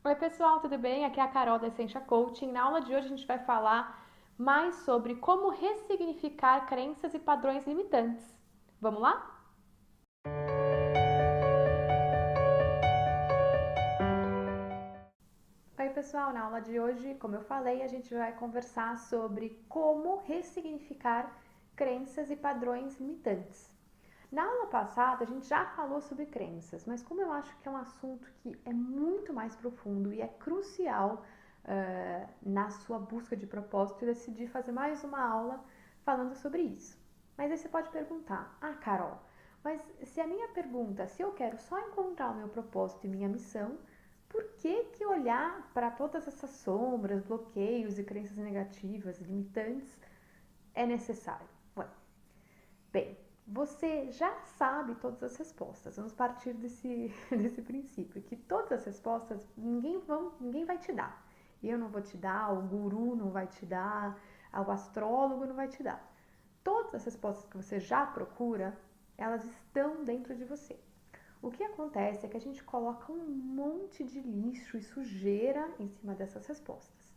Oi, pessoal, tudo bem? Aqui é a Carol da Essência Coaching. Na aula de hoje a gente vai falar mais sobre como ressignificar crenças e padrões limitantes. Vamos lá? Oi, pessoal, na aula de hoje, como eu falei, a gente vai conversar sobre como ressignificar crenças e padrões limitantes. Na aula passada, a gente já falou sobre crenças, mas como eu acho que é um assunto que é muito mais profundo e é crucial na sua busca de propósito, eu decidi fazer mais uma aula falando sobre isso. Mas aí você pode perguntar, Carol, mas se a minha pergunta, se eu quero só encontrar o meu propósito e minha missão, por que olhar para todas essas sombras, bloqueios e crenças negativas, limitantes, é necessário? Ué, bem, você já sabe todas as respostas. Vamos partir desse princípio, que todas as respostas ninguém vai te dar. Eu não vou te dar, o guru não vai te dar, o astrólogo não vai te dar. Todas as respostas que você já procura, elas estão dentro de você. O que acontece é que a gente coloca um monte de lixo e sujeira em cima dessas respostas.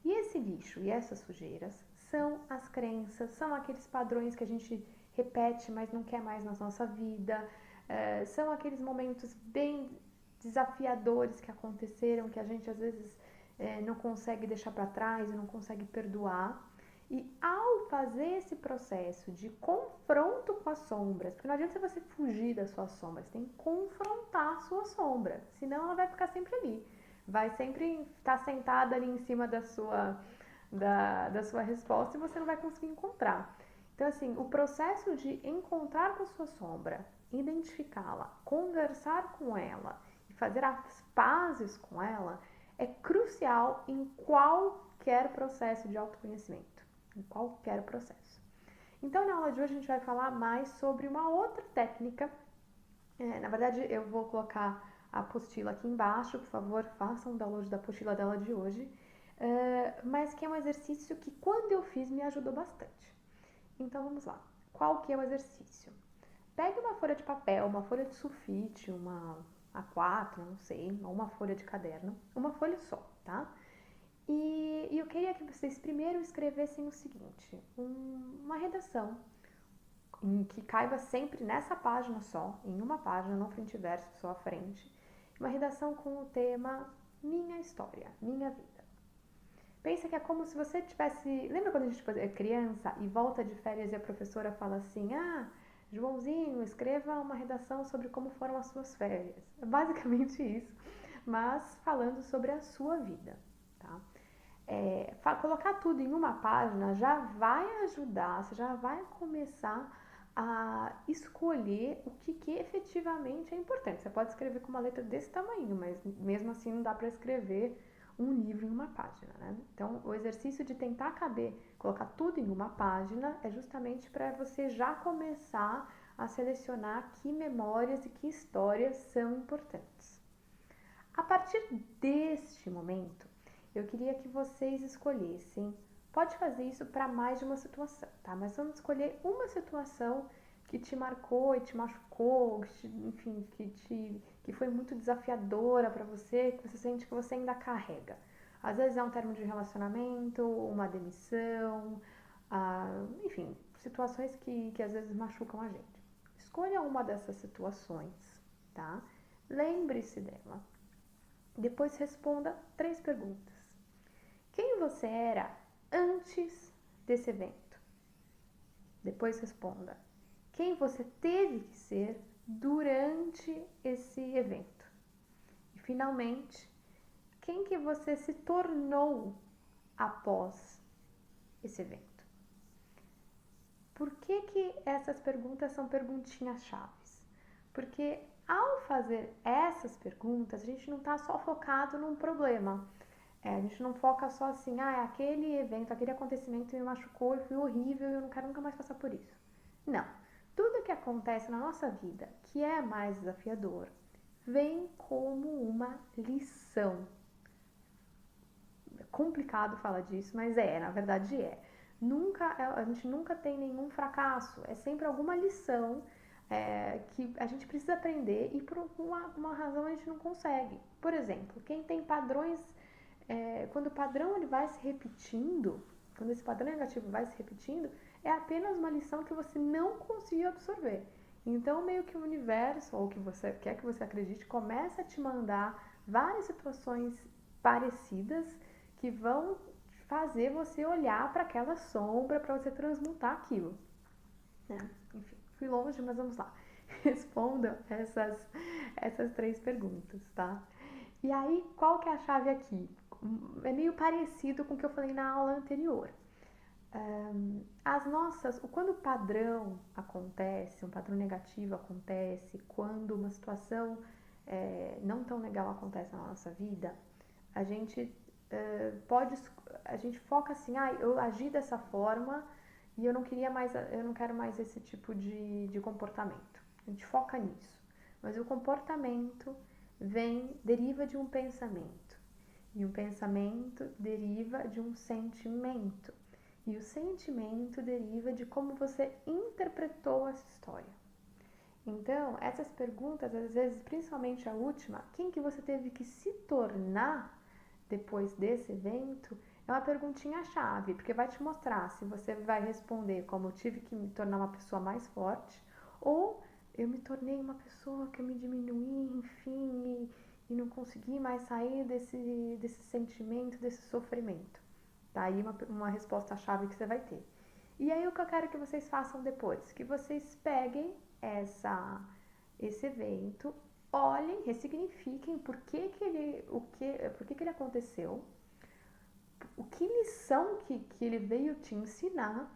E esse lixo e essas sujeiras são as crenças, são aqueles padrões que a gente repete, mas não quer mais na nossa vida, são aqueles momentos bem desafiadores que aconteceram, que a gente às vezes não consegue deixar para trás, não consegue perdoar. E ao fazer esse processo de confronto com as sombras, porque não adianta você fugir das suas sombras, você tem que confrontar a sua sombra, senão ela vai ficar sempre ali, vai sempre estar sentada ali em cima da sua resposta e você não vai conseguir encontrar. Então, assim, o processo de encontrar com a sua sombra, identificá-la, conversar com ela e fazer as pazes com ela é crucial em qualquer processo de autoconhecimento. Em qualquer processo. Então, na aula de hoje, a gente vai falar mais sobre uma outra técnica. Na verdade, eu vou colocar a apostila aqui embaixo, por favor, façam um download da apostila dela de hoje. Mas que é um exercício que, quando eu fiz, me ajudou bastante. Então, vamos lá. Qual que é o exercício? Pegue uma folha de papel, uma folha de sulfite, uma A4, não sei, uma folha de caderno, uma folha só, tá? E eu queria que vocês primeiro escrevessem o seguinte, uma redação em que caiba sempre nessa página só, em uma página, não frente e verso, só a frente, uma redação com o tema Minha História, Minha Vida. Pensa que é como se você tivesse... Lembra quando a gente é criança e volta de férias e a professora fala assim, Joãozinho, escreva uma redação sobre como foram as suas férias. É basicamente isso, mas falando sobre a sua vida, tá? Colocar tudo em uma página já vai ajudar, você já vai começar a escolher o que efetivamente é importante. Você pode escrever com uma letra desse tamanho, mas mesmo assim não dá para escrever um livro em uma página, né? Então, o exercício de tentar colocar tudo em uma página é justamente para você já começar a selecionar que memórias e que histórias são importantes. A partir deste momento, eu queria que vocês escolhessem, pode fazer isso para mais de uma situação, tá? Mas vamos escolher uma situação que te marcou e te machucou, enfim, que foi muito desafiadora para você, que você sente que você ainda carrega. Às vezes é um termo de relacionamento, uma demissão, enfim, situações que às vezes machucam a gente. Escolha uma dessas situações, tá? Lembre-se dela. Depois responda 3 perguntas. Quem você era antes desse evento? Depois responda. Quem você teve que ser durante esse evento? E finalmente, quem que você se tornou após esse evento? Por que essas perguntas são perguntinhas chaves? Porque ao fazer essas perguntas, a gente não está só focado num problema. A gente não foca só assim, aquele evento, aquele acontecimento me machucou e foi horrível e eu não quero nunca mais passar por isso. Não. Tudo que acontece na nossa vida que é mais desafiador vem como uma lição. É complicado falar disso, mas na verdade é. A gente nunca tem nenhum fracasso, é sempre alguma lição que a gente precisa aprender e por uma razão a gente não consegue. Por exemplo, quem tem padrões, quando o padrão ele vai se repetindo, quando esse padrão negativo vai se repetindo, é apenas uma lição que você não conseguiu absorver. Então, meio que o universo, ou o que você quer que você acredite, começa a te mandar várias situações parecidas que vão fazer você olhar para aquela sombra, para você transmutar aquilo. Enfim, fui longe, mas vamos lá. Responda essas 3 perguntas, tá? E aí, qual que é a chave aqui? É meio parecido com o que eu falei na aula anterior. Quando o padrão acontece, um padrão negativo acontece, quando uma situação não tão legal acontece na nossa vida, a gente a gente foca assim, eu agi dessa forma e eu não quero mais esse tipo de comportamento. A gente foca nisso. Mas o comportamento deriva de um pensamento. E um pensamento deriva de um sentimento. E o sentimento deriva de como você interpretou essa história. Então, essas perguntas, às vezes, principalmente a última, quem que você teve que se tornar depois desse evento, é uma perguntinha-chave, porque vai te mostrar se você vai responder como eu tive que me tornar uma pessoa mais forte, ou eu me tornei uma pessoa que eu me diminuí, enfim, e não consegui mais sair desse sentimento, desse sofrimento. Tá aí uma resposta-chave que você vai ter. E aí o que eu quero que vocês façam depois? Que vocês peguem esse evento, olhem, ressignifiquem por que ele aconteceu, o que lição que ele veio te ensinar,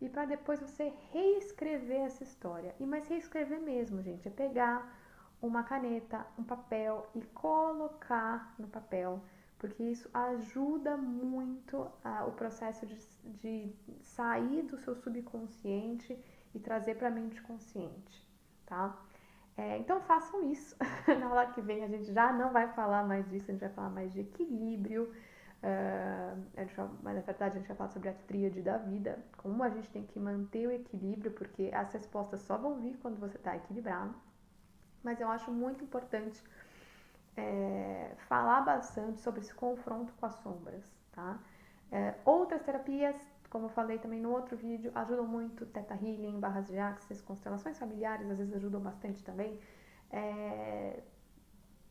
e para depois você reescrever essa história. Mas reescrever mesmo, gente, é pegar uma caneta, um papel e colocar no papel, porque isso ajuda muito o processo de sair do seu subconsciente e trazer para a mente consciente, tá? Então façam isso. Na aula que vem a gente já não vai falar mais disso, a gente vai falar mais de equilíbrio. Mas na verdade a gente vai falar sobre a tríade da vida, como a gente tem que manter o equilíbrio, porque as respostas só vão vir quando você está equilibrado. Mas eu acho muito importante falar bastante sobre esse confronto com as sombras, tá? Outras terapias, como eu falei também no outro vídeo, ajudam muito, Theta Healing, barras de Axis, constelações familiares, às vezes ajudam bastante também.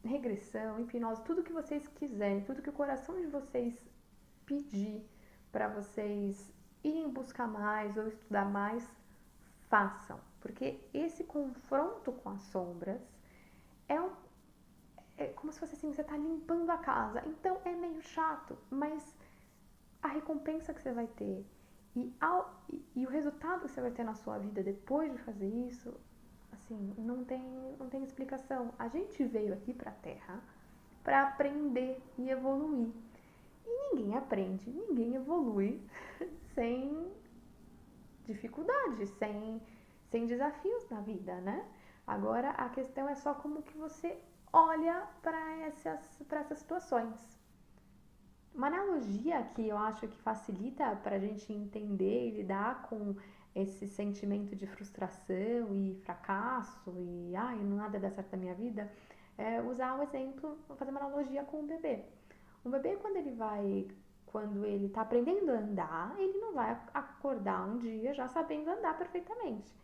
Regressão, hipnose, tudo que vocês quiserem, tudo que o coração de vocês pedir para vocês irem buscar mais ou estudar mais, façam. Porque esse confronto com as sombras é como se fosse assim, você tá limpando a casa. Então é meio chato, mas a recompensa que você vai ter e o resultado que você vai ter na sua vida depois de fazer isso, assim, não tem explicação. A gente veio aqui pra Terra para aprender e evoluir. E ninguém aprende, ninguém evolui sem dificuldades, sem desafios na vida, né? Agora a questão é só como que você olha para essas situações. Uma analogia que eu acho que facilita para a gente entender e lidar com esse sentimento de frustração e fracasso e nada dá certo na minha vida, é usar o exemplo, vou fazer uma analogia com o bebê. O bebê quando ele está aprendendo a andar, ele não vai acordar um dia já sabendo andar perfeitamente.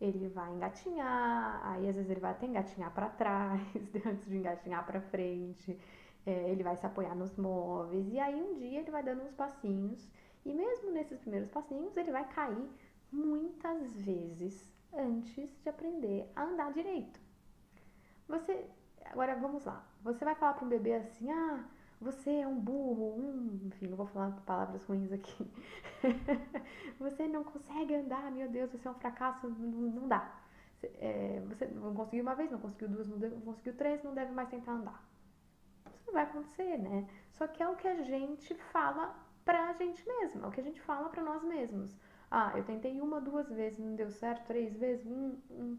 Ele vai engatinhar, aí às vezes ele vai até engatinhar para trás, antes de engatinhar para frente. Ele vai se apoiar nos móveis, e aí um dia ele vai dando uns passinhos, e mesmo nesses primeiros passinhos ele vai cair muitas vezes antes de aprender a andar direito. Agora vamos lá, você vai falar para um bebê assim, você é um burro, enfim, não vou falar palavras ruins aqui. Você não consegue andar, meu Deus, você é um fracasso, não dá. Você não conseguiu uma vez, não conseguiu duas, não conseguiu três, não deve mais tentar andar. Isso não vai acontecer, né? Só que é o que a gente fala pra gente mesma, é o que a gente fala pra nós mesmos. Eu tentei uma, duas vezes, não deu certo, 3 vezes,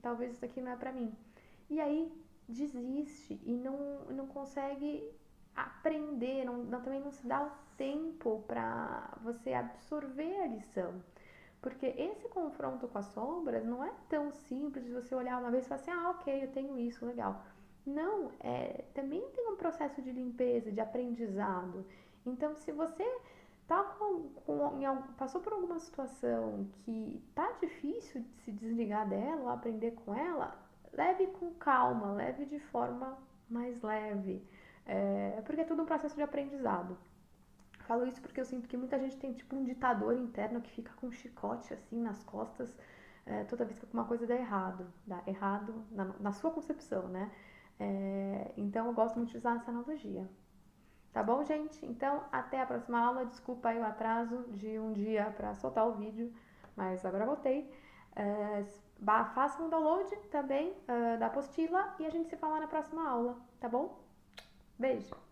talvez isso aqui não é pra mim. E aí desiste e não consegue aprender, também não se dá o tempo para você absorver a lição. Porque esse confronto com as sombras não é tão simples de você olhar uma vez e falar assim, ah, ok, eu tenho isso, legal. Não, também tem um processo de limpeza, de aprendizado. Então, se você tá passou por alguma situação que tá difícil de se desligar dela ou aprender com ela, leve com calma, leve de forma mais leve. Porque é tudo um processo de aprendizado. Falo isso porque eu sinto que muita gente tem tipo um ditador interno que fica com um chicote assim nas costas toda vez que alguma coisa dá errado na sua concepção, né? Então eu gosto muito de usar essa analogia. Tá bom, gente? Então até a próxima aula. Desculpa aí o atraso de um dia para soltar o vídeo, mas agora voltei. Façam um download também da apostila e a gente se fala na próxima aula, tá bom? Beijo!